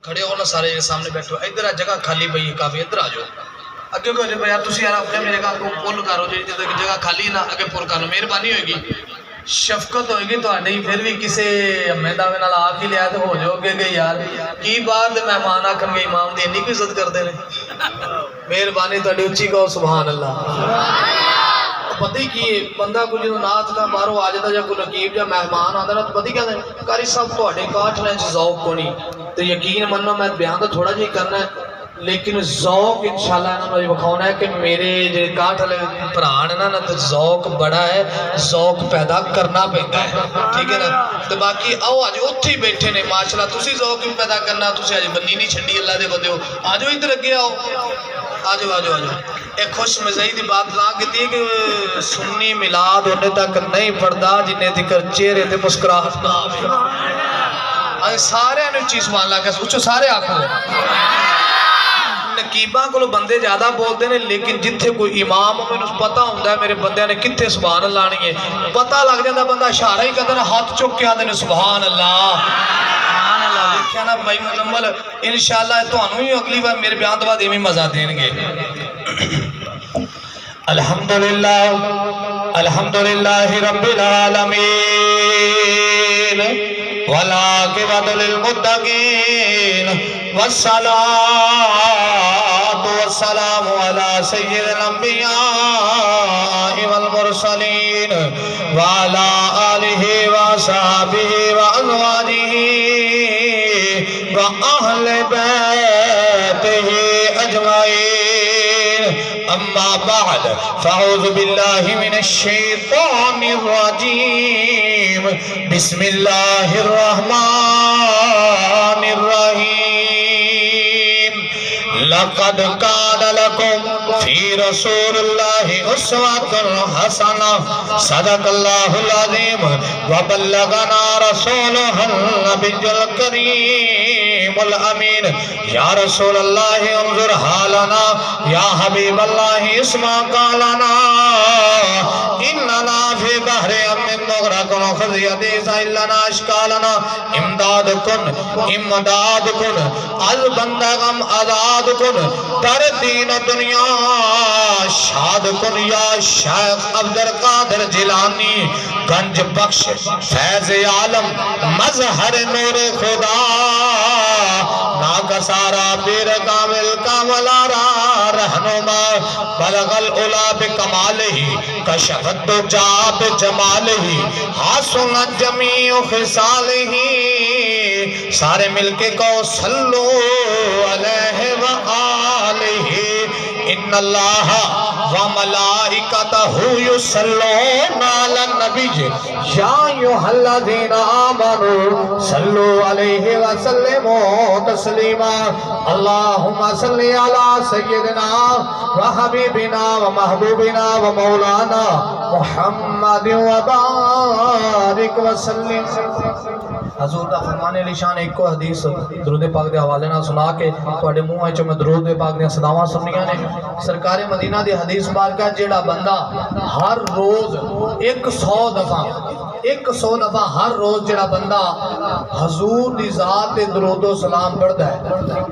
کھڑے ہو نا سارے سامنے بیٹھے ہو ادھر جگہ خالی پئی کافی ادھر آ جاؤ اگے کو جو یار تسی یار اپنے میرے گھر کو پل کرو جی جگہ خالی نہ اگے پل کر لو مہربانی ہوئے گی شفقت ہوئے گی تہاڈی پھر بھی کسے امے دعوے نال آ کے لیا تو ہو جاؤ گے کہ یار کی بار دے مہمان آکھن گے امام دی انی کوئی عزت کرتے ہیں مہربانی تہاڈی اچھی کہو سبحان اللہ پتہ ہی کی بندہ کوئی جدوں نعت دا باہروں آ جاتا یا کوئی رقیب یا مہمان آندا نا تو پتہ ہی کہندے قاری صاحب تہاڈے کاٹھ وچ ذوق کونی تو یقین منو میں بیان تو تھوڑا جہی کرنا ہے لیکن ذوق انشاءاللہ انہوں نے بکھاؤنا ہے کہ میرے جو کاٹھ والے پران ہے نا تو ذوق بڑا ہے ذوق پیدا کرنا پہنتا ہے ٹھیک ہے نا تو باقی آؤ آج اتھے ہی بیٹھے نے ماشاءاللہ تسی ذوق بھی پیدا کرنا تسی آج بنی نہیں چھنڈی اللہ دے بندے ہو آجو ادھر اگے آؤ آجو آجو آجو ایک خوش مزائی دی بات لا کے دی کہ سنی میلاد ہونے تک نہیں پڑھتا جنہیں تکر چہرے تے مسکراہٹ نہ آئے سارے انہوں چیز مان لا کے سوچو سارے آنکھوں نقیباں کو بندے زیادہ بولتے ہیں لیکن جتھے کوئی امام میں اس پتہ ہوندہ ہے میرے بندے نے کتھے سبحان اللہ آنی ہے پتہ لگ جاندہ بندہ اشارہ ہی کہتا ہے ہاتھ چک کے آدھے نے سبحان اللہ دیکھیا نا بھائی مکمل انشاءاللہ تو انہوں ہی اگلی بار میرے بیان تو بعد ایمی مزہ دیں گے الحمدللہ رب العالمین والعاقبۃ للمتقین والصلاة والسلام على سید الانبیاء والمرسلین وعلى آلہ وصحبہ وازواجہ وأهل بيته أجمعين أما بعد فأعوذ بالله من الشيطان الرجيم بسم الله الرحمن الرحيم لقد كان لكم في رسول الله أسوة حسنة صدق الله العظيم وبلغنا رسوله النبي الكريم الأمين يا رسول الله انظر حالنا يا حبيب الله اسمع قالنا إننا في بحر أمن مغرق خزية سائلنا أشكالنا امداد کن از بندگم آزاد کن در دین دنیا شاد کن یا شیخ عبدالقادر جیلانی گنج بخش فیض عالم مظہر نور خدا ناکسارا پیر کامل کاملارا رہنما بلغ العلا بکمالہ کشفت جا بجمالہ حسنت جمیع خصالہ سارے مل کے کو صلو علیہ وآلہ ان اللہ وملائکتہ یصلون علی النبی یا ایھا الذین آمنوا صلو علیہ وسلموا تسلیما اللہم صلی علی سیدنا وحبیبنا ومحبوبنا ومولانا محمد وبارک وسلم حضور دا فرمانے علی شان ایک کو حدیث درود پاک دے حوالے نہ سنا کے تواڈے منہ وچوں میں درود پاک دے صداواں سنیاں نے سرکار مدینہ دی حدیث پاک کا جیڑا بندہ ہر روز 100 دفعہ ہر روز جیڑا بندہ حضور دی ذات تے درود و سلام پڑھدا ہے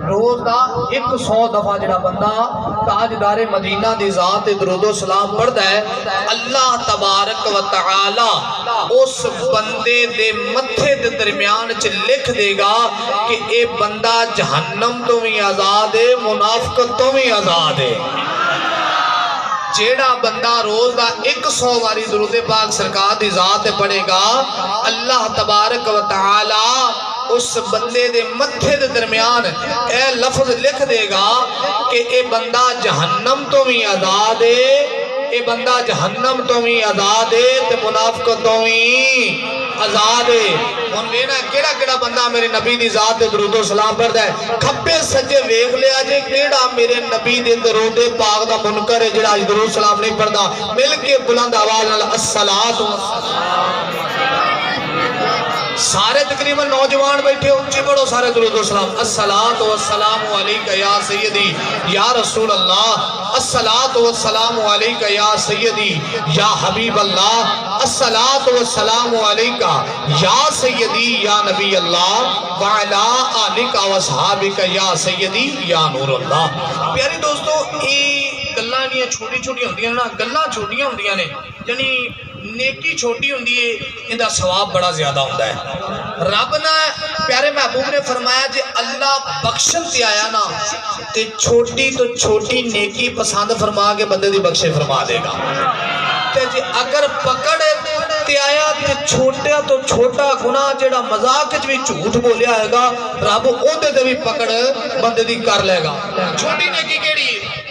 روز دا 100 دفعہ جیڑا بندہ تاجدار مدینہ دی ذات تے درود و سلام پڑھدا ہے اللہ تبارک و تعالی اس بندے دے متھے دے درمیان چ لکھ دے گا کہ اے بندہ جہنم تو بھی آزاد ہے منافقت تو بھی آزاد ہے جیڑا بندہ روز دا 100 باری درود پاک سرکار دی ذات پڑھے گا اللہ تبارک و تعالی اس بندے دے متھے دے درمیان اے لفظ لکھ دے گا کہ اے بندہ جہنم تو بھی آزاد ہے اے بندہ جہنم تو بھی آزاد ہے تے منافقت تو بھی آزاد ہے ہن وینا کیڑا کیڑا بندہ میرے نبی دی ذات تے درود و سلام پڑھدا ہے کھبے سجے ویکھ لیا جے کیڑا میرے نبی دے درود پاک دا منکر ہے جڑا درود سلام نہیں پڑھدا مل کے بلند آواز نال الصلاۃ سارے تقریباً نوجوان بیٹھے اونچی پڑھو سارے درود و سلام. الصلاۃ والسلام علیک یا سیدی یا رسول اللہ. الصلاۃ والسلام علیک یا سیدی یا حبیب اللہ. الصلاۃ والسلام علیک یا سیدی یا نبی اللہ وعلا آلک واصحابک یا سیدی یا نور اللہ. پیارے دوستو یہ گلاں نہیں چھوٹی چھوٹی ہوندیاں نا, گلاں چھوٹیاں ہوندیاں نے, یعنی نیکی چھوٹی ہوندی ہے, ان دا ثواب بڑا زیادہ ہوندا ہے. رب نے پیارے محبوب نے فرمایا جے اللہ بخشن تے آیا نا تے چھوٹی تو چھوٹی نیکی پسند فرما کے بندے دی بخشے فرما دے گا. تے جے اگر پکڑ تے آیا تے چھوٹا تو چھوٹا گناہ جڑا مذاق وچ بھی جھوٹ بولیا ہے گا رب اودے تے بھی پکڑ بندے دی کر لے گا. چھوٹی نیکی کیڑی ہے؟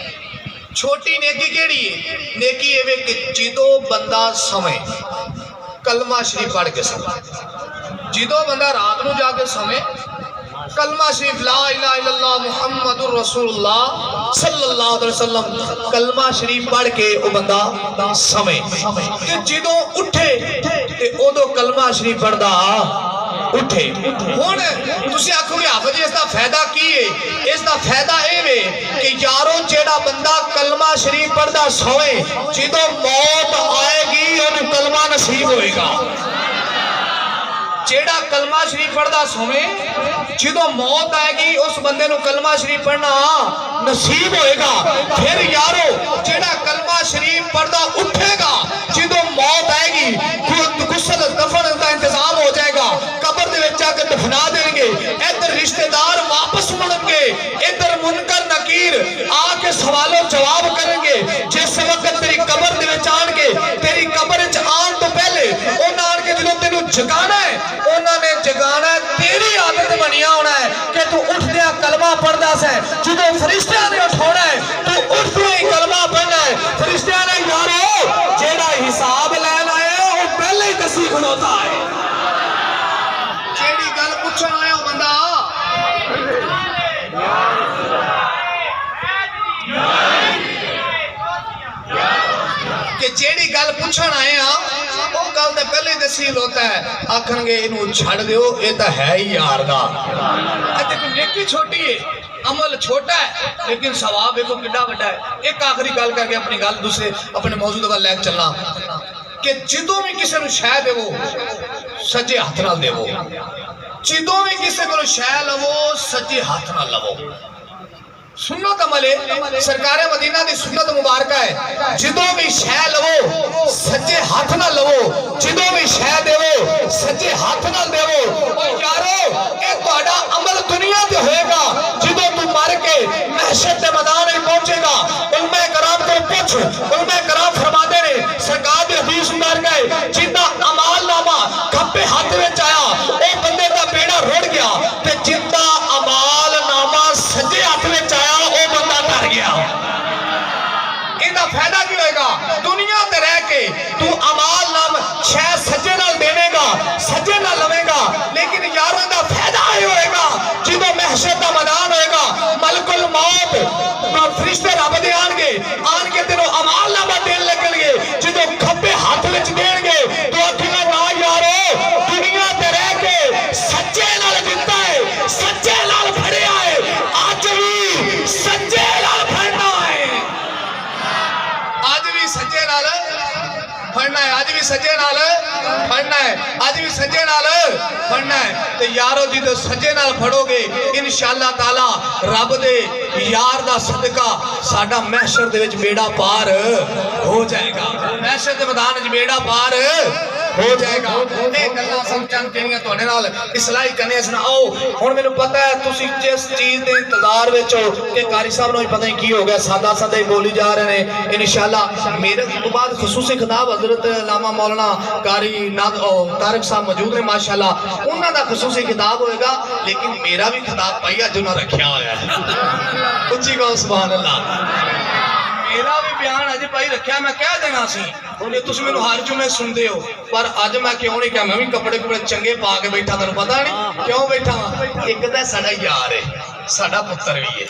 چھوٹی نیکی کیڑی ہے؟ نیکی ہے کہ جدو بندہ سمے کلمہ شریف پڑھ کے سمے, جدو بندہ رات نو جا کے سمے کلمہ شریف لا الہ الا اللہ محمد الرسول اللہ صلی اللہ علیہ وسلم کلمہ شریف پڑھ کے او بندہ سمے تے جدو اٹھے تے او دو کلمہ شریف پڑھدا اٹھے. ہن تسی آکھو گے حافظ جی اس دا فائدہ کی ہے؟ اس دا فائدہ اے وے کہ یارو جیڑا بندہ کلمہ شریف پڑھدا سوئے جدو موت آئے گی اونوں کلمہ نصیب ہوئے گا. جیڑا کلمہ شریف پڑھدا سوئے جدو موت آئے گی اس بندے نو کلمہ شریف پڑھنا نصیب ہوئے گا. پھر یارو جیڑا کلمہ شریف پڑھدا اٹھے گا جدو موت آئے گی غسل دفن کا انتظام ہو جائے گا, قبر دے وچ جا کے دفنا دیں گے, ادھر رشتہ دار واپس مڑیں گے, ادھر منکر نکیر آ کے سوال و جواب کریں گے. جس وقت تیری قبر دے وچ آن کے تیری قبر وچ آن تو پہلے انہاں آن کے جدوں تینوں جگانا ہے انہاں نے جگانا ہے, تیری عادت بنیا ہونا ہے کہ تو اٹھدیا کلمہ پڑھدا سیں. جدوں فرشتیاں نے اٹھونا ہے تو اٹھدیا ہی کلمہ پڑھنا ہے. فرشتیاں نے یارو جیڑا حساب لین آئے وہ پہلے ہی دسی کھلوتا ہے. جیڑی گل پوچھن آیا بندہ کہ جیڑی گل پوچھن آئے ہاں وہ گل تے پہلے ہی دسی ہوتا ہے. آکھن گے انہوں چھڑ دیو یہ تو ہے ہی یار دا. دیکھو نیکی چھوٹی ہے, عمل چھوٹا ہے لیکن ثواب ایک کڈا بڑا ہے. ایک آخری گل کر کے اپنی گل دوسرے اپنے موضوع کا لے چلنا کہ جدوں بھی کسی نو شے دیو سجے ہاتھ نال دیو, جدوں بھی کسی کو شے لو سجے ہاتھ نال لو. سنت عمل ہے, سرکار مدینہ دی سنت مبارکہ ہے. جدوں بھی شے لو سجے ہاتھ نال لو, جدوں بھی شے دیو سجے ہاتھ نال دیو. او یارو اے تہاڈا عمل دنیا تے ہوئے گا جدوں تو مر کے محشر دے میدان وچ پہنچے گا. علماء کرام کو پوچھ, علماء کرام فرماتے نے سرکار دی حدیث مبارکہ ہے جندا اعمال نامہ کھبے ہاتھ وچ آیا او بندے دا بیڑا رڑ گیا تے جندا اعمال نامہ سجے ہاتھ وچ آیا او بندہ ڈر گیا. ایندا فائدہ کی ہوئے گا؟ دنیا تے رہ کے تو اعمال نام شے سجے نال دینے گا سجے نال لوے گا, لیکن یارو ایندا فائدہ آئے ہوئے گا جدوں محشر دا میدان ہوئے گا. ملک الموت فرشتے رب دے آن کے تینوں اعمال نامہ دین لگن گے. جدوں کھبے ہاتھ وچ دین گے تو آکھنا نا یارو دنیا تے رہ کے سجے نال دتا ہے سجے نال پھڑیا ہے, اج بھی سجے نال پھڑنا ہے, اج بھی سجے نال پھڑنا ہے, اج بھی سجے نال پھڑنا ہے, اج بھی سجے نال پھڑنا ہے. تے یارو جی تو سجے نال پھڑو گے انشاءاللہ تعالی رب دے یار دا صدقہ ساڈا محشر دے وچ بیڑا پار ہو جائے گا, محشر دے میدان وچ بیڑا پار ہو جائے گا. اے گلاں سمجھن کہنیاں تواڈے نال اصلاحی کرنے سن. آؤ ہن مینوں پتہ ہے تسی جس چیز دے انتظار وچ ہو کہ قاری صاحب نوں پتہ نہیں کی ہو گیا, سادہ سادہ ہی بولی جا رہے ہیں. انشاءاللہ میرے تو بعد خصوصی خطاب حضرت علامہ مولانا قاری طارق صاحب موجود ہیں ماشاءاللہ, انہاں دا خصوصی خطاب ہوئے گا, لیکن میرا بھی خطاب پائیا جو نہ رکھیا ہوا ہے. اچھی کہو سبحان اللہ. میرا بھی بیان اج پائی رکھیا میں کہہ دینا سی انہیں تسی مینوں ہر جمعے سندے ہو, پر اج میں کیوں نہیں کہا, میں بھی کپڑے کپڑے چنگے پا کے بیٹھا, تانوں پتہ نہیں کیوں بیٹھا ہاں. ایک تے ساڈا یار ہے, ساڈا پتر بھی ہے,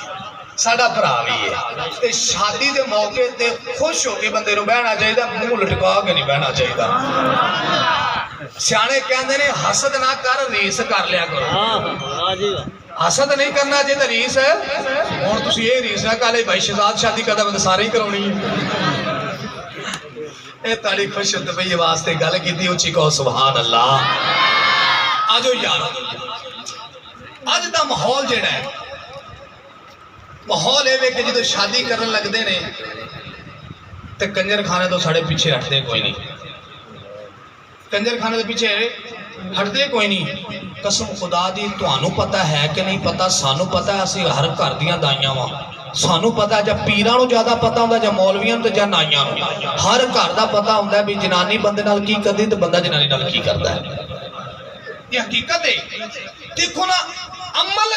ساڈا بھرا بھی ہے, تے شادی دے موقع تے خوش ہو کے بندے نوں بہنا چاہیے, منہ لٹکا کے نہیں بہنا چاہیے. ਸਿਆਣੇ ਕਹਿੰਦੇ ਨੇ ਹਸਦ ਨਾ ਕਰ, ਰੀਸ ਕਰ ਲਿਆ ਕਰੋ। ਹਾਂ ਜੀ, ਹਸਦ ਨਹੀਂ ਕਰਨਾ ਜੇ ਤਾਂ ਰੀਸ ਹੁਣ ਤੁਸੀਂ ਇਹ ਰੀਸ ਨਾ ਕਾਲੇ ਭਾਈ ਸ਼ਹਜ਼ਾਦ ਸ਼ਾਦੀ ਕਰਦਾ ਮੈਂ ਸਾਰੇ ਹੀ ਕਰਾਉਣੀ ਹੈ। ਇਹ ਤਾੜੀ ਖੁਸ਼ ਹੁੰਦੇ ਪਈ ਵਾਸਤੇ ਗੱਲ ਕੀਤੀ, ਉੱਚੀ ਕਹੋ ਸੁਭਾਨ ਅੱਲਾਹ। ਆਜੋ ਯਾਰ, ਅੱਜ ਦਾ ਮਾਹੌਲ ਜਿਹੜਾ ਹੈ, ਮਾਹੌਲ ਇਹ ਵੇ ਕਿ ਜਦੋਂ ਸ਼ਾਦੀ ਕਰਨ ਲੱਗਦੇ ਨੇ ਤੇ ਕੰਜਰਖਾਨੇ ਤੋਂ ਸਾਡੇ ਪਿੱਛੇ ਹਟਦੇ ਕੋਈ ਨਹੀਂ, ਕੰਜਰਖਾਨੇ ਦੇ ਪਿੱਛੇ ਹਟਦੇ ਕੋਈ ਨਹੀਂ। ਕਸਮ ਖੁਦਾ ਦੀ ਤੁਹਾਨੂੰ ਪਤਾ ਹੈ ਕਿ ਨਹੀਂ ਪਤਾ, ਸਾਨੂੰ ਪਤਾ, ਅਸੀਂ ਹਰ ਘਰ ਦੀਆਂ ਦਾਈਆਂ ਵਾਂ, ਸਾਨੂੰ ਪਤਾ, ਜਾਂ ਪੀਰਾਂ ਨੂੰ ਜ਼ਿਆਦਾ ਪਤਾ ਹੁੰਦਾ ਜਾਂ ਮੌਲਵੀਆਂ ਨੂੰ ਤੇ ਜਾਂ ਨਾਈਆਂ ਨੂੰ। ਹਰ ਘਰ ਦਾ ਪਤਾ ਹੁੰਦਾ ਵੀ ਜਨਾਨੀ ਬੰਦੇ ਨਾਲ ਕੀ ਕਰਦੀ ਤੇ ਬੰਦਾ ਜਨਾਨੀ ਨਾਲ ਕੀ ਕਰਦਾ ਹੈ। ਇਹ ਹਕੀਕਤ ਹੈ। ਦੇਖੋ ਨਾ, ਅਮਲ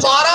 12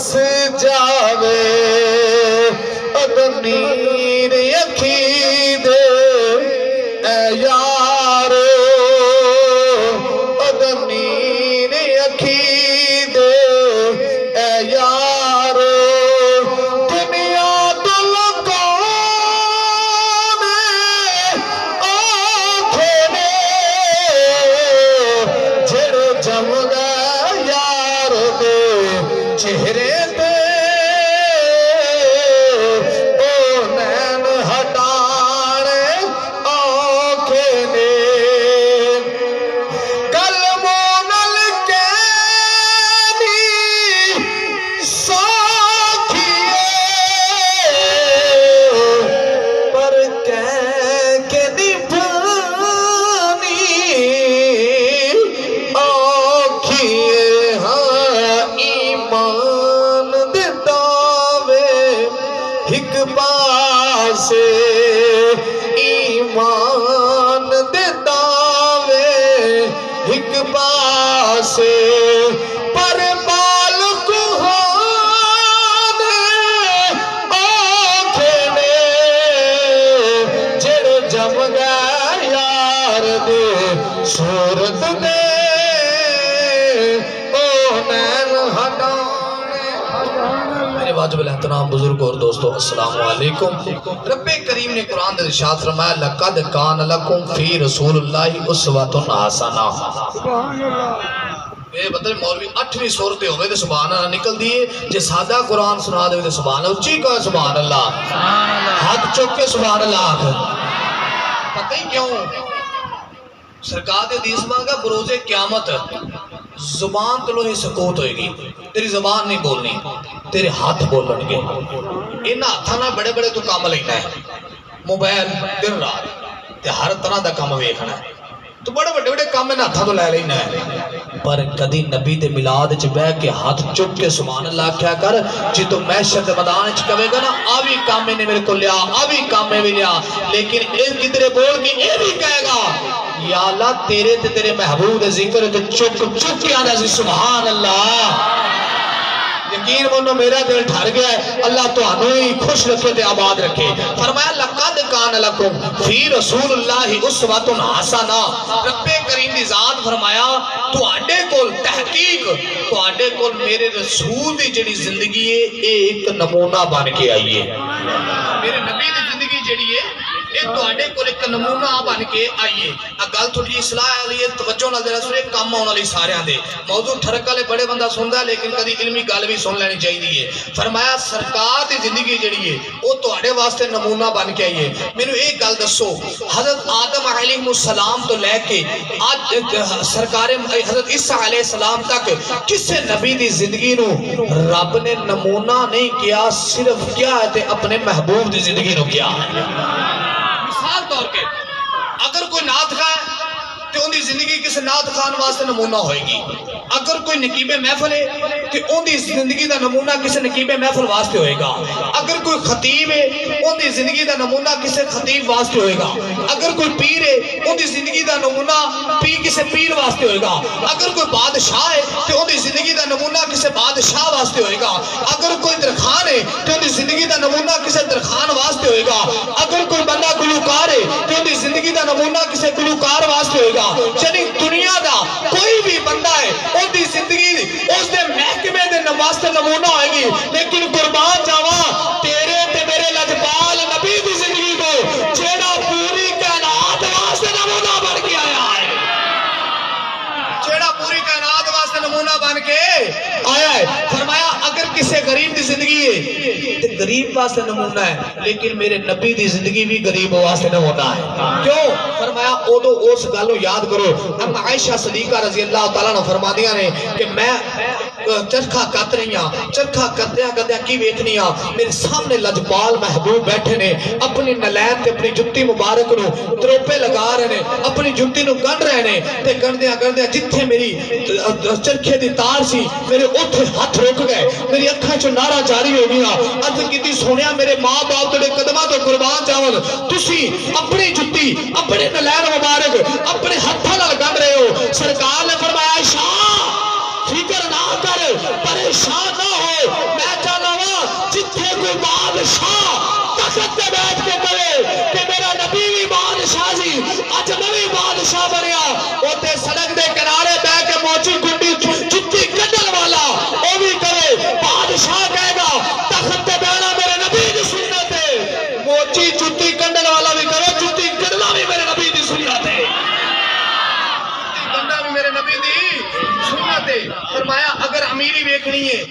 وس جاوے ادنیر اکھی دے اے یارو ادنیر اکھی دے اے یارو دنیا تو لکانے آنکھے نے جڑے جم گئے یار دے چہرے دے او نین ہٹانے آنکھے نے کلموں نل کینی ساکھیے پر کہہ کے نبھانی آنکھیے ہاں ایمان دے دعوے ہک پاسے ایمان دے دعوے ہک پاسے پر بال کوہانے آنکھے نے جڑ جم گئے یار دے صورت دے او نین ہٹانے میرے واجب الاحترام بزرگ اور دوستو السلام علیکم رب کریم نے قرآن دے ارشاد فرمایا لقد کان لکم فی رسول اللہ اسوۃ حسنہ میرے بدل مولوی 8ویں سورت ہوئے تو سبحان اللہ نکل دیئے جے سادہ قرآن سنا دے تو سبحان اللہ اچھی کہا سبحان اللہ ہاتھ چک کے سبحان اللہ آکھا پتہ ہی کیوں سرکار دے حدیث مانگا بروز قیامت زبان تو لوہی سکوت ہوئے گی تیری زبان نہیں بولنی تیرے ہاتھ بولن گے انہا ہاتھانا بڑے بڑے تو کام لینا ہے موبائل دن رات تے ہر طرح دا کام ویکھنا ہے تو بڑے بڑے بڑے کام میں ہاتھا تو لے لینا ہے پر کدی نبی دے میلاد چ بہ کے ہاتھ چک کے سبحان اللہ کیا کر جی تو محشر دے میدان چ کہے گا نا آوی کام نے میرے کو لیا آوی کام میں بھی لیا لیکن ایک کدرے بول کے اے بھی کہے گا یا اللہ تیرے تے تیرے محبوب دے ذکر تے چک چک کے آنا سی سبحان اللہ یقین منو میرا دل ٹھر گیا ہے اللہ تو ہی خوش رکھے تے آباد رکھے فرمایا لقد کان لکم فی رسول اللہ اسوۃ حسنہ رب کریم دی ذات فرمایا تو آڈے کول تحقیق تو آڈے کول میرے رسول دی جڑی زندگی ہے ایک نمونہ بن کے آئیے میرے نبی دی زندگی جڑی ہے ایک تو آڈے کول ایک نمونہ بن کے آئیے اگل تھوڑی اصلاح علیہ توجہ نہ دینا سنے کام ہونا لی سارے آن دے موضوع ٹھرک والے بڑے بندہ سن دا لیکن کدی علمی گال بھی سن لینی چاہیے فرمایا سرکار دی زندگی جڑی ہے وہ تو آڈے واسطے نمونہ بن کے آئیے میں نے ایک گال دسو حضرت آدم علیہ السلام تو لے کے آج سرکار حضرت عیسیٰ علیہ السلام تک کسے نبی دی زندگی نو رب نے نمونہ نہیں کیا صرف کیا ہے تے اپنے محبوب دی زندگی نو کیا مثال طور کے اگر کوئی نعت خواہ ہے تو ان دی زندگی کسی نعت خان واسطے نمونہ ہوئے گی اگر کوئی نقیب محفل ہے تو ان دی زندگی دا نمونہ کسی نقیب محفل واسطے ہوئے گا اگر کوئی خطیب ہے ان دی زندگی دا نمونہ کسی خطیب واسطے ہوئے گا اگر کوئی پیر ہے ان دی زندگی دا نمونہ کسی پیر واسطے ہوئے گا اگر کوئی بادشاہ ہے تو ان دی زندگی دا نمونہ کسی بادشاہ واسطے ہوئے گا اگر کوئی درخان ہے تو ان دی زندگی دا نمونہ کسی درخان واسطے ہوئے گا اگر کوئی بندہ گلوکار ہے تو ان دی زندگی دا نمونہ کسی گلوکار واسطے ہوئے گا یعنی دنیا دا کوئی بھی بندہ ہے ان دی زندگی اس دے محکمے دے واسطے نمونہ ہوئے گی لیکن قربان جاوا تیرے تے میرے لجپال نبی دی زندگی کو جیڑا پوری کائنات واسطے نمونہ بن کے آیا ہے جیڑا پوری کائنات واسطے نمونہ بن کے آیا ہے فرمایا اگر کسی غریب دی زندگی ہے تو غریب واسطے نمونہ ہے لیکن میرے نبی دی زندگی بھی غریب واسطے نمونہ ہے کیوں فرمایا اودو اس گالو یاد کرو ام عائشہ صدیقہ رضی اللہ تعالیٰ نے فرما دیا نے کہ میں چرخہ کت رہی ہاں چرخہ کتیا کی ویکھنی ہاں میرے سامنے لجپال محبوب بیٹھے نے اپنی نلین تے اپنی جتی مبارک نو تروپے لگا رہے نے اپنی جتی نو گن رہے نے تے گندیا جتھے میری چرخے دی تار سی میرے اتھے ہاتھ روک گئے میری اکھاں چو نارا جاری ہو گیا عرض کیتی سونیا میرے ماں باپ تیرے قدماں تو قربان جاون تسی اپنی جتی اپنے نلین مبارک اپنے ہتھاں نال گن رہے ہو سرکار نے فرمایا عائشہ فکر نہ کر پریشان نہ ہو میرے نبی دی سنت ہے فرمایا اگر امیری ویکھنی ہے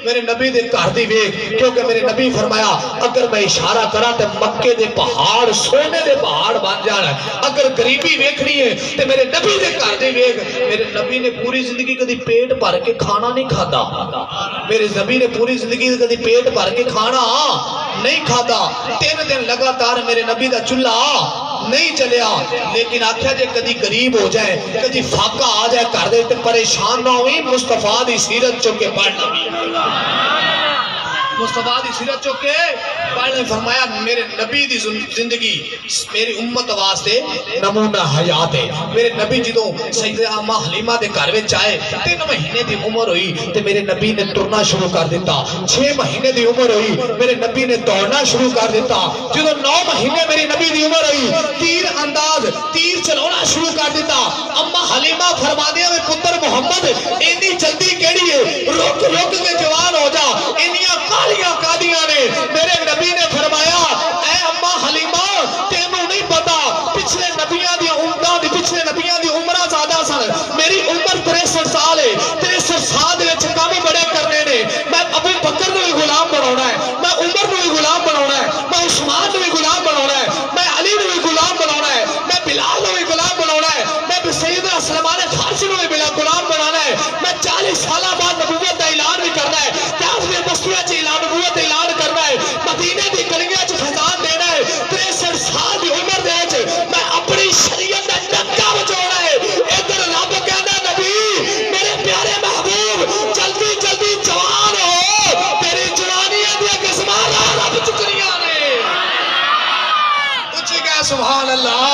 میرے نبی دے گھر دی ویکھ کیونکہ میرے نبی فرمایا اگر میں اشارہ کرا تے مکے دے پہاڑ سونے دے پہاڑ بن جانا اگر غریبی ویکھنی ہے تے میرے نبی دے گھر دی ویکھ میرے نبی نے پوری زندگی کدی پیٹ بھر کے کھانا نہیں کھادا میرے نبی نے پوری زندگی کدی پیٹ بھر کے کھانا نہیں کھادا 3 دن لگاتار میرے نبی دا چولہا نہیں چلیا لیکن آکھیا جے کدی غریب ہو جائے کدی فاقہ آ جائے کر دے تے پریشان نہ ہوئی مصطفیٰ دی سیرت چو کے پڑھ مصطفیٰ دی سیرت چو کے پڑھ فرمایا میرے نبی دی زندگی میری امت واسطے نمونہ حیات ہے میرے نبی جدوں سیدہ اماں حلیمہ دے گھر وچ آئے 3 مہینے دی عمر ہوئی تے میرے نبی نے ٹرنا شروع کر دیتا 6 مہینے دی عمر ہوئی میرے نبی نے دوڑنا شروع کر دیتا جدوں 9 مہینے میری نبی دی عمر ہوئی تیر چلانا شروع کر دیتا اماں حلیمہ فرما دیا میں پتر محمد اینی جلدی کیڑی ہے رک کے جوان ہو جا اینیاں کالیاں قادیاں نے میرے نبی نے فرمایا اے اماں حلیمہ تینوں نہیں پتا پچھلے نبیاں دی عمرہ زیادہ سن میری عمر 63 سال ہے 63 سال وچ کام بڑے کرنے نے میں ابو بکر نو غلام بناونا ہے میں عمر نو غلام بناونا ہے میں عثمان نو غلام بناونا ہے میں علی نو غلام بناونا ہے میں بلال نو غلام بناونا ہے میں سیدنا سلمان فارسی نو غلام بنانا ہے میں 40 سالہ بعد نبوت دا اعلان بھی کرنا ہے 50 بستیاں چ اعلان نبوت اعلان کرنا ہے مدینے دی گلیاں چ خزان دینا ہے 63 سال دی عمر دے وچ میں اپنی شریعت دا ڈنکا بجاونا ہے ادھر رب کہندا نبی میرے پیارے محبوب جلدی جلدی جوان ہو تیری جوانیاں دی قسماں رب چکریاں نے اچھی کہ سبحان اللہ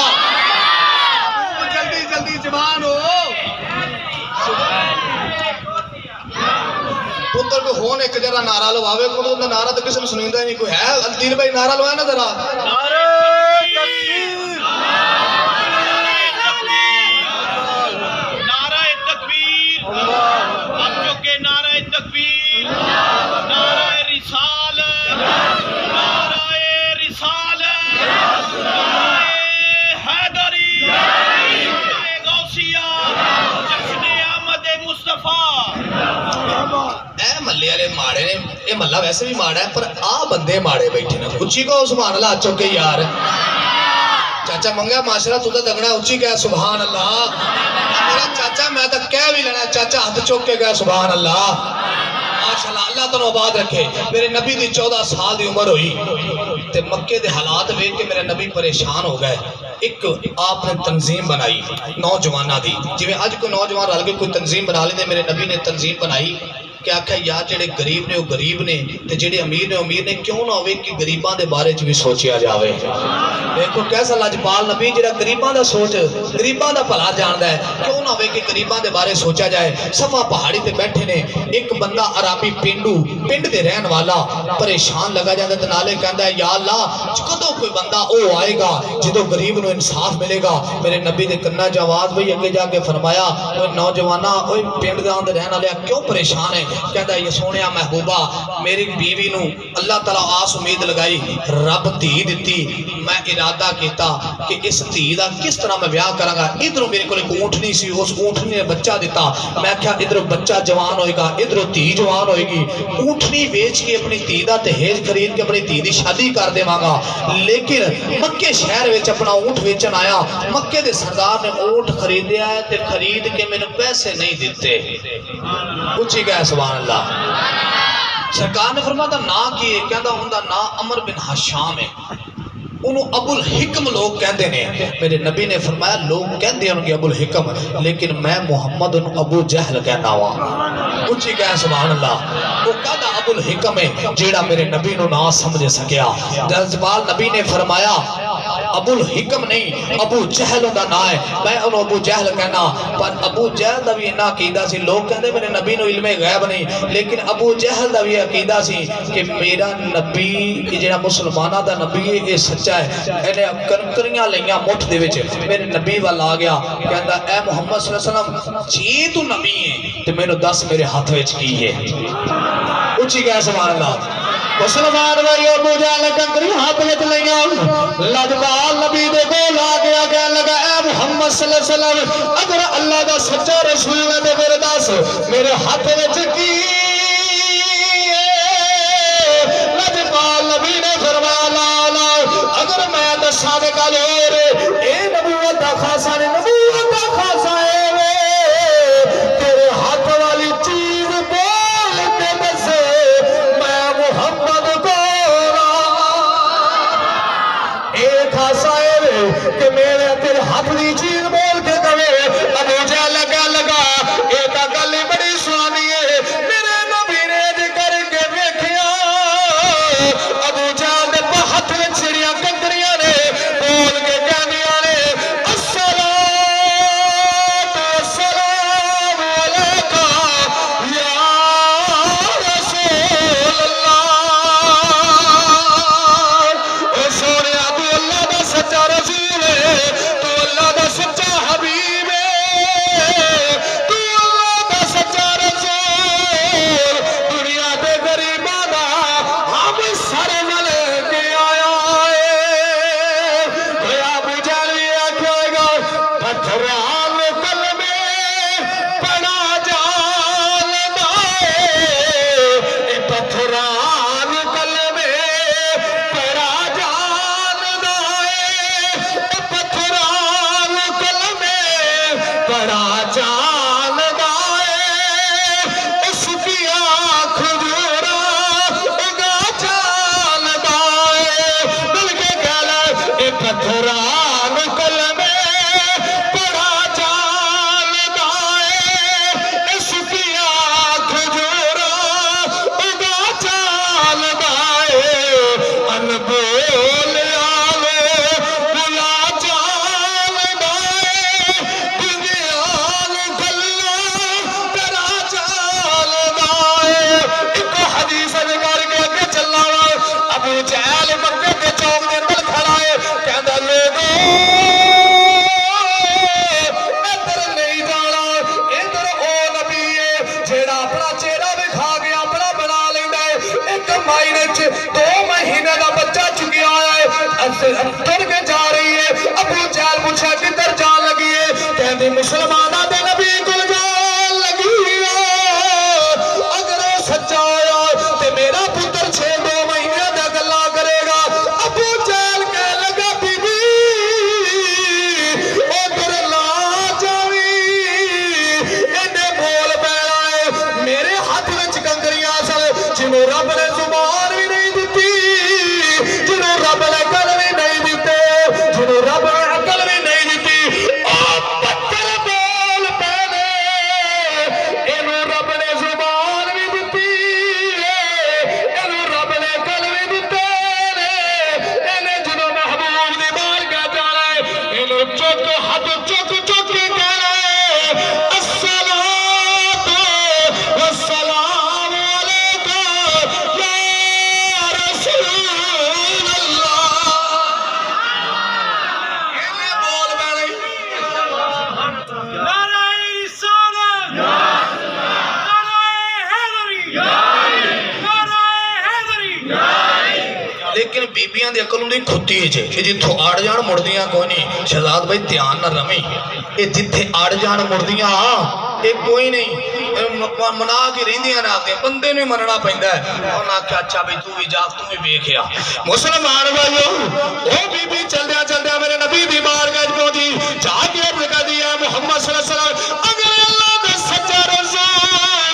جلدی جلدی جوان ہو پتر کو ہون ایک جرا نعرہ لواوے کو تو نعرہ تو کسی میں سنیندہ ہی نہیں کوئی ہے الدین بھائی نعرہ لوائے نا ذرا نعرہ تکبیر نعرہ تکبیر اب جو کہ نعرہ تکبیر نعرہ رسالت نعرہ رسالت نعرہ حیدری نعرہ غوثیہ جشن احمد مصطفیٰ اے ملے والے ماڑے نے یہ ملہ ویسے بھی ماڑا ہے پر آ بندے ماڑے بیٹھے نا اچھی کو سبحان اللہ چکے یار چاچا منگا معاشرہ تو دگنا اچھی کہا سبحان اللہ میرا چاچا میں تو کہہ بھی لینا چاچا ہاتھ چکے گیا سبحان اللہ ماشاءاللہ اللہ تنو آباد رکھے میرے نبی دی 14 سال دی عمر ہوئی تے مکے دے حالات ویکھ کے میرے نبی پریشان ہو گئے ایک آپ نے تنظیم بنائی نوجوانہ دی جی میں آج کوئی نوجوان رل کے کوئی تنظیم بنا لیں میرے نبی نے تنظیم بنائی کہ آکھا یار جڑے غریب نے وہ غریب نے تے جڑے امیر نے امیر نے کیوں نہ ہوئے کہ غریباں دے بارے چ بھی سوچیا جاوے دیکھو کیسا لاجپال نبی جڑا غریباں دا سوچ غریباں دا بھلا جاندا ہے کیوں نہ ہوئے کہ غریباں دے بارے سوچا جائے صفا پہاڑی تے بیٹھے نے ایک بندہ عربی پنڈ دے رہن والا پریشان لگا جاندا تے نالے کہندا ہے یا اللہ کدوں کوئی بندہ او آئے گا جدوں غریب نو انصاف ملے گا میرے نبی دے کنا چ آواز وہی اگے جا کے فرمایا اوے نوجواناں اوے پنڈ دے رہن والے کیوں پریشان ہے کہتا یہ سونیا محبوبہ میری بیوی نو اللہ تعالیٰ آس امید لگائی رب دھی دیتی میں ارادہ کیتا کہ اس دھی دا کس طرح میں بیاہ کرا گا ادھروں میرے کو ایک اونٹنی سی اس اونٹنی نے بچہ دیتا میں کہا ادھروں بچہ جوان ہوئے گا ادھروں دھی جوان ہوئے گی اونٹنی بیچ کے اپنی دھی دا تہیج خرید کے اپنی دھی دی شادی کر دے مانگا لیکن مکے شہر ویچ اپنا اونٹ ویچن آیا مکے دے سردار نے اونٹ خریدیا ہے تے خرید کے میں نے پیسے نہیں دیتے اچھی گئے سبحان اللہ سرکار نے فرمایا نا کی کہندا ہوندا نا عمر بن حشام ہے انہوں ابو الحکم لوگ کہندے نے میرے نبی نے فرمایا لوگ کہندے ہیں ابو الحکم لیکن میں محمد ابو جہل کہنا ہوا اچھی کہہ سبحان اللہ وہ کہدا ابو الحکم ہے جیڑا میرے نبی نو نہ سمجھ سکیا جذبال نبی نے فرمایا ابو الحکم نہیں ابو جہل دا نا ہے میں انہوں ابو جہل کہنا پر ابو جہل دا بھی انہا عقیدہ سی لوگ کہندے میرے نبی نو علم غیب نہیں لیکن ابو جہل دا بھی عقیدہ سی کہ میرا نبی جیڑا مسلمانہ دا نبی ہے یہ سچا انہیں کنکریاں لئیاں مٹھ دے وچ میرے نبی والا آ گیا کہندا اے محمد صلی اللہ علیہ وسلم جی تو نبی ہے تو میں نے 10 میرے ہاتھ وچ کی ہے اچھی گیا سبحان اللہ مسلمان بھائی ابو جہل کنکری ہاتھ وچ لئیاں لجپال نبی دے کول آ کے کہن لگا اے محمد صلی اللہ علیہ وسلم اگر اللہ دا سچا رسول ہے تے پھر دس میرے ہاتھ وچ کی لجپال نبی نے فرمایا لا لا اگر میں دساں تے گل اور اے نبوت دا خاصہ نے نبوت دا خاصہ ہے تیرے ہاتھ والی چیز بول کے دس میں محمد کو ایک خاصہ ہے کہ میرے تیرے ہاتھ دی چیز بول کے کہے ابو جہل لگا یہ تو گل بڑی سونی ہے میرے نبی نے کر کے ویکھیا ابو جہل دے ہاتھ وچ چڑیاں کنکریاں نے بول کے کہندیاں نے تر کے جا رہی ہے ابو جہل پوچھا کدھر جان لگی ہے کہندی مسلمانہ دے نبی کول جان لگی اگر سچا ہویا تے میرا پتر 6 مہینے دا گلا کرے گا ابو جہل کہنے لگا بی بی ادھر لا جاوی اینے بول پینا ہے میرے ہاتھ وچ کنکریاں سن جنوں رب نے زبان بھی نہیں دتی جنوں رب نے رب نے عقل بھی نہیں دیتی پتھر بول پینے اینوں رب نے زبان بھی دیتی اینوں رب نے عقل بھی دیتے اینے جدوں محبوب دی بارگاہ جانا ہے اینوں چک ہاتھ چک کے کہنا ہے الصلاۃ والسلام علیکہ یا رسول اللہ لیکن بیبیاں دی عقل نہیں کھتی ہے جے جتھوں آڑ جان مردیاں کوئی نہیں شہزاد بھائی دھیان نہ رمی یہ جتھے آڑ جان مردیاں یہ کوئی نہیں منا کے رہندیاں نہ آتے بندے نے مننا پیندا ہے اور نہ کہ اچھا بھائی تو بھی جا تو بھی ویکھیا مسلمان بھائیو او بی بی چلدیا میرے نبی دی بارگاہ پہنچی جا کے عرض کر دیا محمد صلی اللہ علیہ وسلم اگر اللہ دا سچا رسول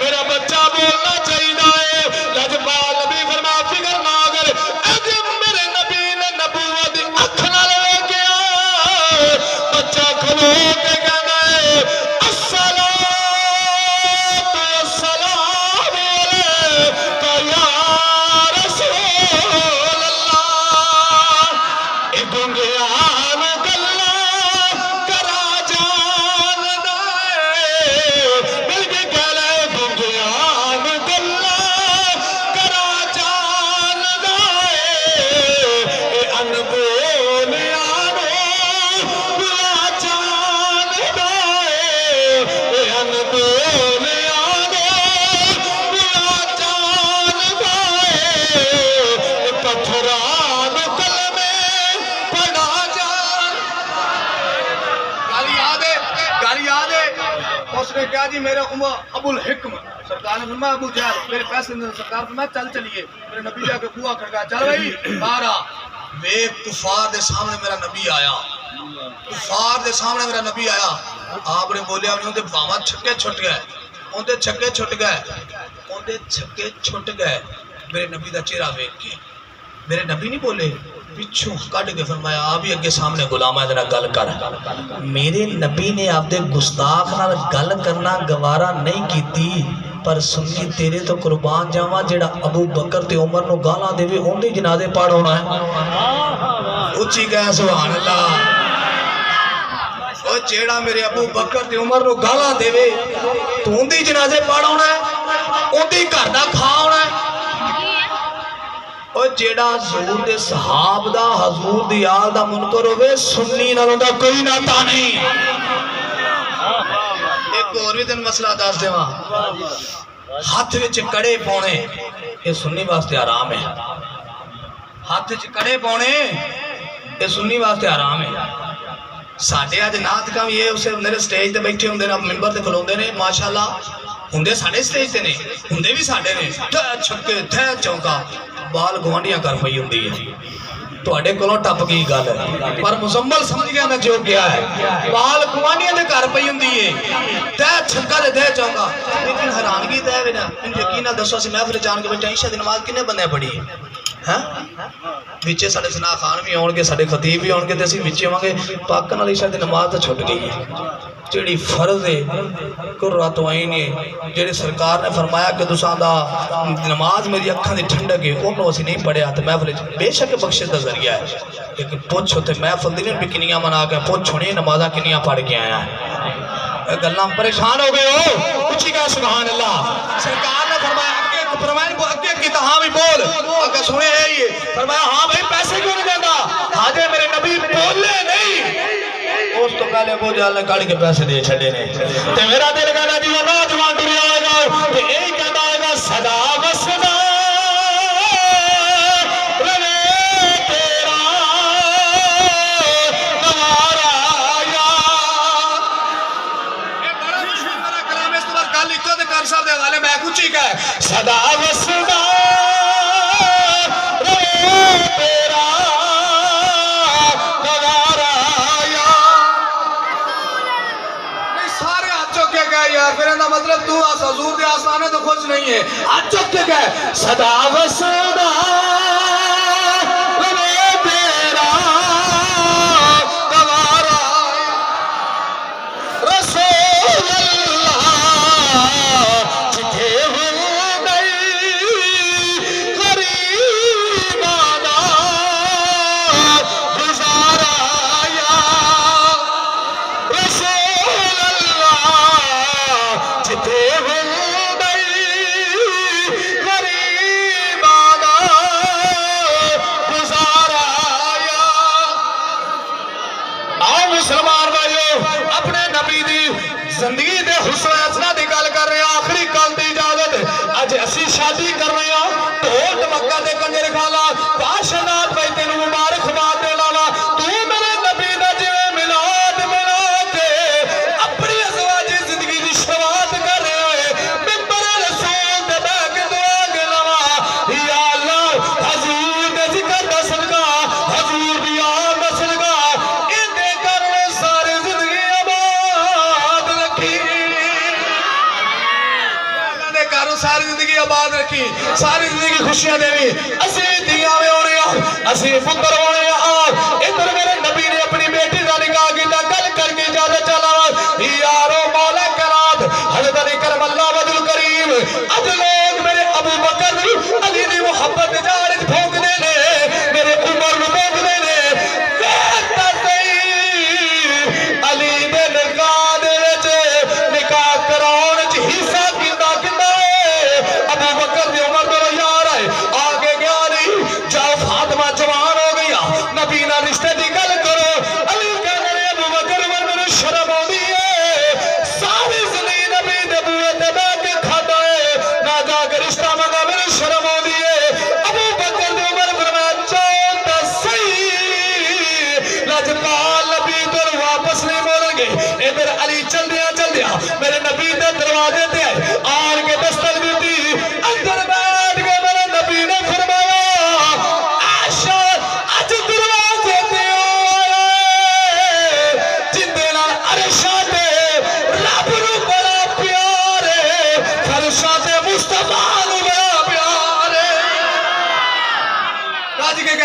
میرا بچہ بولنا چاہیے لجپال نبی فرما فکر نہ کر اگر میرے نبی نے نبوت دی اکھ نال ویکھیا بچہ کھلو کے کہنا ہے الصلاۃ والسلام علیکہ یا رسول اللہ اے گنگیان گلا کرا جان دے مل کے کہہ لے گنگیان گلا کرا جان دے اے انبولیانو بلا جان گھر یاد ہے اس نے کہا جی میرا ابو الحکم سرکار نے فرمایا ابو جہل میرے پیسے نے سرکار فرمایا چل چلیے میرے نبی جا کے بوا کھڑکا چل بھائی باہر آ وے کفار دے سامنے میرا نبی آیا کفار دے سامنے میرا نبی آیا آپ نے بولیا ان دے باواں چھکے چھٹ گئے ان دے چھکے چھٹ گئے ان دے چھکے چھٹ گئے میرے نبی دا چہرہ ویکھ کے میرے نبی نہیں بولے پچھوں کٹ کے فرمایا آپ ہی اگے سامنے غلام ہے ذرا گل کر میرے نبی نے آپ دے گستاخ نال گل کرنا گوارا نہیں کیتی پر سنی تیرے تو قربان جاواں جیڑا ابو بکر تے عمر نو گالاں دے اون دے جنازے پڑھ ہونا ہے اچھی کہہ سبحان اللہ او جیڑا میرے ابو بکر تے عمر نو گالاں دے تو اون دی جنازے پڑھ ہونا ہے اون دی گھر دا کھا ہونا ہے اور جیڑا حضور دے صحاب دا حضور دی آل دا منکر ہوئے سنی نالوں دا کوئی ناتا نہیں ایک اور بھی دن مسئلہ دس دے وہاں ہاتھ وچ کڑے پونے یہ سنی واسطے آرام ہے ہاتھ وچ کڑے پونے یہ سنی واسطے آرام ہے ساڈے اج نعت کم یہ اسے میرے سٹیج تے بیٹھے ہوندے نے منبر تے کھلوندے نے ماشاءاللہ ہوندے ساڈے سٹیج تے نے ہوندے بھی ساڈے نے ٹھے چھکے ٹھے چونکا بال گوانڈیاں کر پئی ہوندی ہے تواڈے کولوں ٹپ گئی گل پر مزمل سمجھ گیا میں جو کیا ہے بال گوانڈیاں دے کر پئی ہوندی ہے ٹھے چھکا تے ٹھے چونکا لیکن حیرانگی تے ہے نا ان یقین نال دسو اسی محفل جان کے بیٹھے عشاء دی نماز کنے بندے پڑھی ہاں وچے ساڈے سنا خان بھی آن گے ساڈے خطیب بھی آن گے تے اسی وچے آواں گے پاک نال عشاء دی نماز تے چھٹ گئی ہے جیڑی فرض ہے قرۃ عین ہے جیڑی سرکار نے فرمایا کہ تساں دا نماز میری اکھاں دی ٹھنڈک ہے اونوں اسی نہیں پڑھیا تے محفل بے شک بخشش دا ذریعہ ہے لیکن پوچھ تے محفل دی بھی کنیاں منا کے پوچھ ہونی نمازاں کنیاں پڑھ کے آیا ہے گلاں پریشان ہو گئے ہو اچھی کہا سبحان اللہ سرکار نے فرمایا اگے کی تہاں بھی بول اگر سنے ہے یہ فرمایا ہاں بھائی پیسے کیوں نہیں دیتا حاجے میرے نبی بولے نہیں اس تو پہلے ابو جہل نے کڑ کے پیسے دے چھڑے نے تے میرا دل کہنا جی وہ نوجوان ٹر آئے گا تے یہی کہتا آئے گا صدا وصدا رہے تیرا نوارا یا یہ بڑا مشہور میرا کلام اس طرح گل لکھو تے کر صاحب دے حوالے میں کچھ ہی کہے صدا وصدا مطلب تو حضور دے آسانے تو خوش نہیں ہے آج چک کے گئے صدا وصدا رہے تیرا دوارا رسول اللہ جتھے ہو گئی غریب آنا گزارا یا رسول اللہ جتھے ہو گئی غریب آنا گزارا یا آؤ مسلمان بھائیو اپنے نبی دی زندگی دے حسن حسنہ دی گل کر رہے ہیں آخری کال دی اجازت اج اسی شادی کر رہے ہیں ڈھول ڈمکا دے کنجر کھالا کاشنات بھائی تینوں مبارک باد دے لالا تو میرے نبی دا جویں میلاد منا کے اپنی ازواجی زندگی دی شروعات کر رہے ہوئے ممبر رسول دے بیٹھ کے دعا کے لوا یا اللہ حضور دے ذکر دا صدقہ حضور دی آمد دا صدقہ ان دے کرنے ساری زندگی آباد رکھی اللہ نے کارو ساری زندگی آباد رکھی ساری زندگی خوشیاں دے بھی اسی دیاں میں ہونے اسی فکر ہونے ادھر میرے نبی نے اپنی بیٹی کا نکاح کیتا گل کر کے اجازت چلا یارو مولا کرات حضرت علی کرم اللہ وجہ الکریم اج لوگ میرے ابو بکر علی دی محبت جار بھوک دے نے میرے عمر نو بھوک دے نے کہتا سی علی دے نکاح دے وچ نکاح کراون وچ حصہ کیندا کیندا ابو بکر دی عمر دے یار ہے آگے گیا نہیں جاؤ فاطمہ جوان ہو گیا نبی نہ رشتے دی گل کرو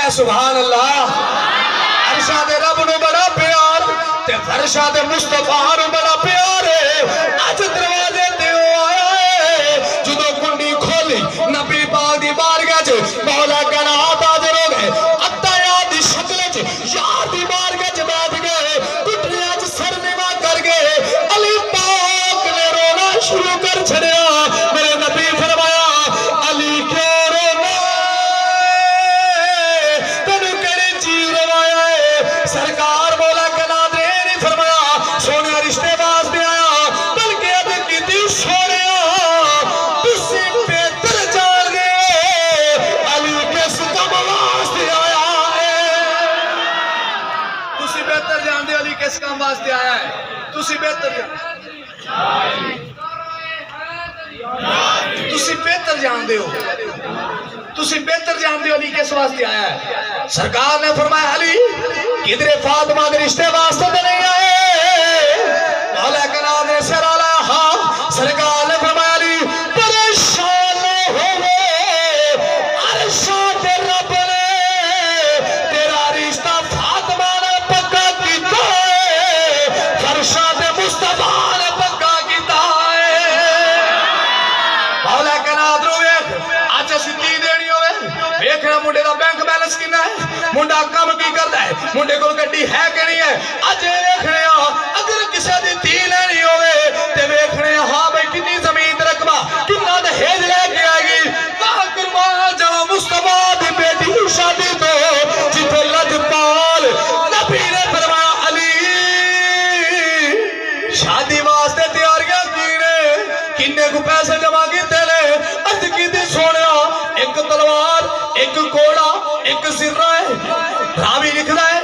کہہ سبحان اللہ عرشاں دے رب نو بڑا پیار تے فرشاں دے مصطفیٰ نو بڑا پیار ہے اج دروازے تے او آیا ہے جدوں کنڈی کھولی نبی پاک دی بارگاہ چ مولا کائنات حاضر ہو گئے عطایات دی شکل چ یار دی بارگاہ چ بیٹھ گئے گھٹنیاں چ سر نیوا کر گئے علی پاک نے رونا شروع کر چھڑیا میرے نبی فرمایا علی کیوں رونا تینو کیڑی چیز روایا ہے سرکار مولا کائنات نے نہیں فرمایا سونے رشتے واسطے آیا بلکہ اد کیتی سونیا تسی بہتر جان گئے علی کس کم واسطے آیا ہے تسی بہتر جان دے علی کس کام واسطے آیا ہے تسی بہتر جان تسی بہتر جان دے ہو تسی بہتر جان دے ہو علی کس واسطے آیا ہے سرکار نے فرمایا علی کدھر فاطمہ کے رشتے واسطے تو نہیں آئے مولا کائنات نے سر آلایا ہاں سرکار نے فرمایا علی پریشان نہ ہوئے عرشاں تے رب نے تیرا رشتہ فاطمہ نے پکا کیتا ہے فرشاں تے مصطفیٰ نے پکا کیتا ہے مولا کائنات رو ویکھ اج اسی تی دینی ہوئے ویکھنا منڈے دا بینک بیلنس کنا ہے منڈا کم کی کردا ہے منڈے کول گڈی ہے کہ نہیں ہے اج ویکھنے اگر کسے دی تی لینی ہوئے تے ویکھنے ہاں بھئی کنی زمین تے رقبہ کنا دہیج لے کے آئے گی واہ قربان جاواں مصطفیٰ دی بیٹی دی شادی تو جتھے لجپال نبی نے فرمایا علی شادی واسطے تیاریاں کینے کنے کو پیسے جمع کیتے نے عرض کیتی سونیا ایک تلوار ایک کوڑا ایک زرہ ہے راوی لکھدا ہے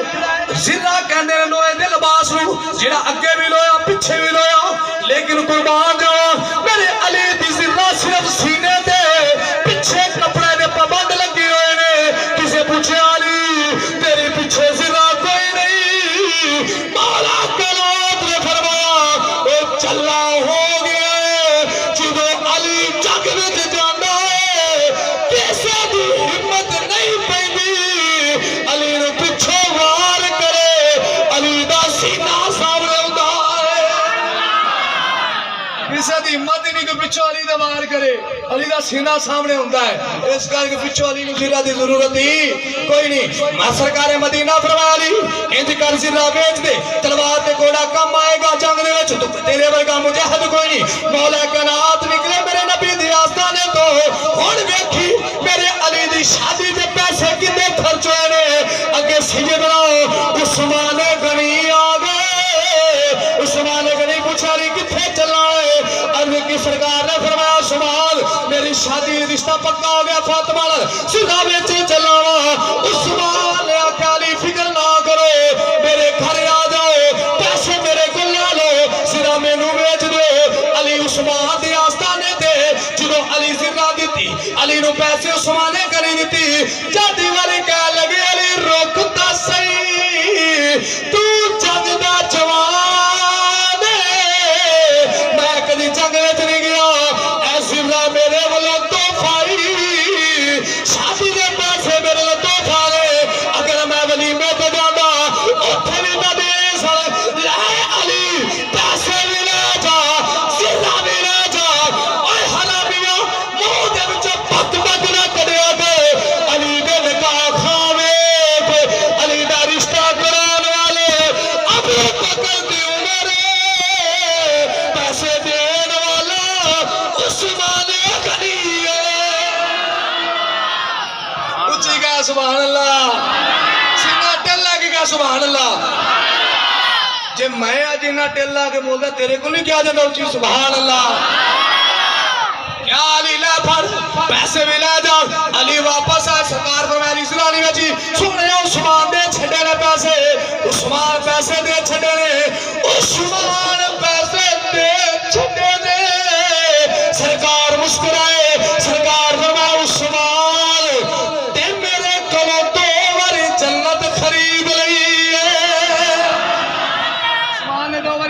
زرہ کہندے نے لوہے دے لباس نو جڑا اگے بھی لویا پیچھے بھی لویا لیکن قربان جاواں میرے علی دی زرہ صرف سینے تے پیچھے کپڑے دے پابند لگے ہوئے نے کسے پوچھے علی تیرے پیچھے زرہ کوئی نہیں مولا کائنات نے فرمایا او چلا ہو گیا جدوں علی جگ وچ جاندا ہے کسے دی ہمت نہیں پیندی علی نو پچھوں وار کرے علی دا سینہ سامنے ہوندا ہے کسے دی ہمت نہیں کہ پچھو علی دا وار کرے علی دا سینہ سامنے ہوندا ہے اس کر کے پچھو علی نو زرہ دی ضرورت ہی کوئی نہیں میں سرکار مدینہ فرمایا علی انج کر زرہ بیچ دے تلوار تے گھوڑا کم آئے گا جنگ دے وچ تو تیرے ورگا مجاہد کوئی نہیں مولا کائنات نکلے میرے نبی دی آستانے تو ہن ویکھی میرے علی دی شادی دے پیسے کنے خرچ ہوئے نے اگے سیدنا عثمان غنی آ گئے عثمان غنی پوچھا علی کتھے چلنا ہے عرض کی سرکار نے فرمایا عثمان میری شادی رشتہ پکا ہو گیا فاطمہ نال سیدھا بیچے چلنا وا عثمان نے آخیا علی فکر نہ کرو میرے گھر آ جاؤ پیسے میرے کو لے لو سیدھا مینوں بیچ دو علی عثمان دی آستانے تے جدوں علی زرہ دتی علی نو پیسے عثمان نے کری دتی جادی والی کہہ لگی علی روکتا صحیح تو جگ دا جوان میں کدی جنگ وچ نہیں گیا اے زرہ میرے والوں تحفہ شادی دے پیسے میرے والوں تحفہ نے اگر میں ولیمے تے جاندا اوتھے بھی میں دے لے علی پیسے بھی لے جا زرہ بھی لے جا اوے حرامیا منہ دے وچ پت پت نہ کڈیا تے علی دے نکاح کھاوے علی دا رشتہ کران والے ابو بکر دی عمر پیسے دین والا عثمان غنی اچھی کہا سبحان اللہ سینہ ٹلا کے کہا سبحان اللہ جے میں آج انہا ٹلا کے بولتا تیرے کو نہیں کیا جاتا اچھی سبحان اللہ کیا علی لے پھر پیسے بھی لے جا علی واپس آئے سرکار پر میں علی سلانی میں جی سنے عثمان دے چھڑے نے پیسے عثمان پیسے دے چھڑے نے عثمان پیسے دے چھڑے نے سرکار مسکرائے سرکار فرمایا عثمان تے میرے کلو دو بار جنت خرید لئی ہے عثمان نے دو بار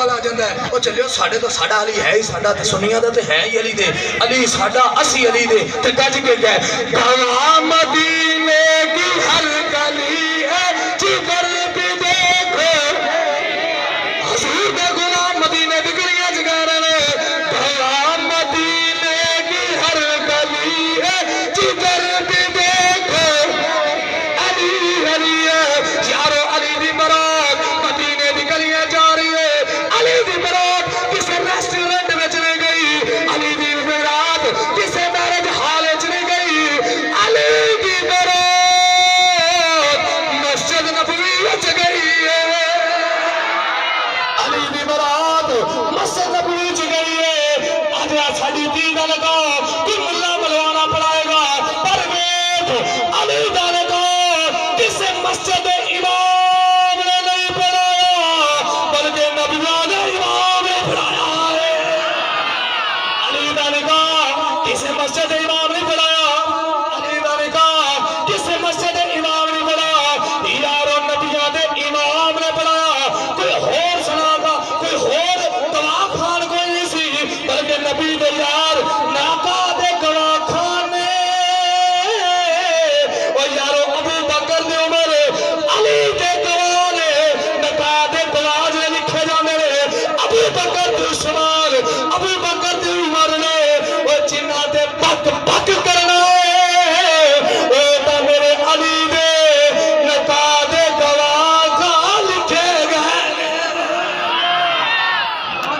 والا آ جاتا ہے وہ چلو ساڈے تو ساڈا علی ہے ہی ساڈا تے سنیاں دا تے ہے ہی علی دے علی ساڈا اسی علی دے تے گج کے گئے گواہ مدینے کی ہر گلی ہے جگر بھی دیکھو حضور دے غلام مدینے دی گلیاں چ گا رہے نے گواہ مدینے کی ہر گلی ہے جگر بھی دیکھو علی علی ہے یارو علی دی برات مدینے دی گلیاں جا رہی ہے علی دی برات کسی ریسٹورنٹ وچ نہیں گئی علی دی برات کسی میرج ہال وچ نہیں گئی علی دی برات مسجد نبوی وچ گئی ہے علی دی برات مسجد نبوی وچ گئی ہے اج ساڈی دین دا لگا کوئی ملا ملوانا پڑائے گا پر ویکھ علی دا لگا کسی مسجد امام نے نہیں پڑھایا بلکہ نبیوں نے امام نے پڑھایا ہے علی دا نکاح کسی مسجد امام نہیں پڑھایا علی دا نکاح کسی مسجد امام نہیں پڑھایا یارو نبیوں دے امام نے پڑھایا کوئی ہور سنا دا کوئی ہور گواہ خان کوئی نہیں سی بلکہ نبی دے یار ناقا دے گواہ خان نے او یارو ابو بکر دے عمر علی دے گواہ نے نکا دے گواہ جے لکھے جاندے نے ابو بکر دے عثمان ابو بکر دے عمر نے او جنہاں دے بک بک کرنا او تا میرے علی دے نکا دے گواہ کا لکھے گئے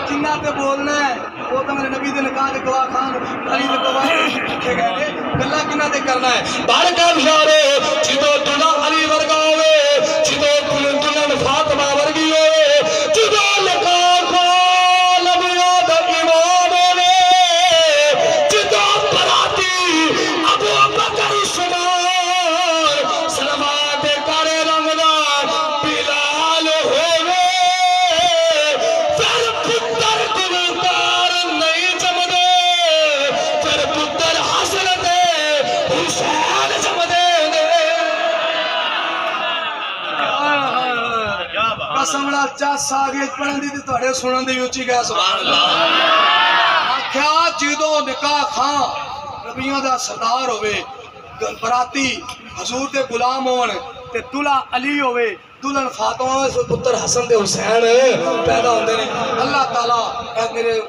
جنہ تے بولنا ہے وہ تو میرے نبی دے نکاح دے گواہ خان علی دے گواہ لکھے گئے نے گلا کنہ تے کرنا ہے بارکہ بشارے جدو دلہ علی ورگا ہوئے جدو دلہن فاطمہ ورگی ہوئے جدو لکا خان نبیوں دا امام ہوئے جدو براتی ابو بکر عثمان سلمہ دے کارے رنگدار بلال ہوئے پھر پتر گلوکار نہیں جمدے پھر پتر حسن دے حسین جمدے نے کیا بات قسمڑا چس آ گئی پڑھن دی تے تواڈے سنن دی اونچی گئے سبحان اللہ آکھیا جدوں نکاح خاں نبیوں دا سردار ہوئے براتی حضور دے غلام ہون تے دلہا علی ہوئے دلہن فاطمہ ہوئے پتر حسن دے حسین پیدا ہوندے نے اللہ تعالیٰ اے میرے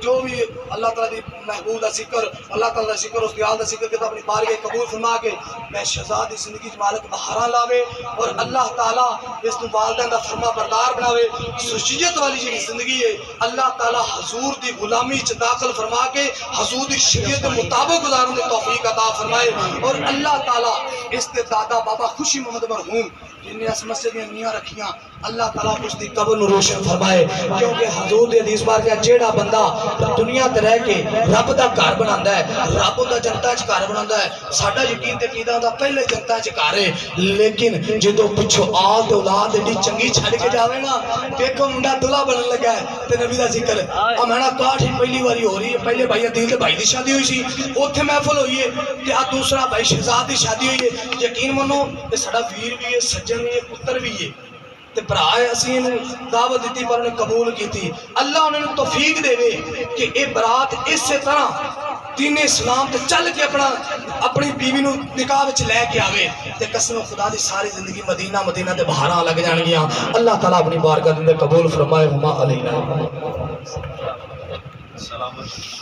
جو بھی اللہ تعالیٰ دی محبوب دا ذکر اللہ تعالیٰ دا ذکر اس دیال دا ذکر کے اپنی بارگاہ قبول فرما کے میں شہزاد دی زندگی مالک بہاراں لاوے اور اللہ تعالیٰ اس نو والدین دا فرما بردار بناوے سوشیت والی جی زندگی ہے اللہ تعالیٰ حضور دی غلامی چ داخل فرما کے حضور دی شریعت کے مطابق گزارنے کی توفیق عطا فرمائے اور اللہ تعالیٰ اس دے دادا بابا خوشی محمد مرحوم جن نے اس مسجد میں نیاں رکھیاں اللہ تعالیٰ اس دی قبر نو روشن فرمائے کیونکہ حضور دی حدیث بار کیا جیڑا بندہ دنیا تے رہ کے رب دا گھر بناندا ہے رب دا جنتا وچ گھر بناندا ہے ساڈا یقین تے عقیدہ دا پہلے جنتا وچ گھر ہے لیکن جدوں پچھو آل تے اولاد ایڈی چنگی چھڈ کے جاوے نا دیکھو منڈا دلہا بنن لگا ہے تے نبی دا ذکر امانا کاٹھ ہی پہلی واری ہو رہی ہے پہلے بھائی عدیل تے بھائی دی شادی ہوئی سی اوتھے محفل ہوئی ہے تے آ دوسرا بھائی شہزاد دی شادی ہوئی ہے یقین منو تے ساڈا ویر بھی ہے سجن بھی ہے پتر بھی ہے تے بھرا ہے اسی انہوں دعوت دیتی پر انہیں قبول کی تھی اللہ انہیں توفیق دے وے کہ اے برات اس سے طرح دین اسلام تے چل کے اپنی بیوی نو نکاح وچ لے کے آوے تے قسم خدا دی ساری زندگی مدینہ مدینہ تے بہاراں لگ جان گیاں اللہ تعالیٰ اپنی بارگاہ دے قبول فرمائے ہما علینا سلامت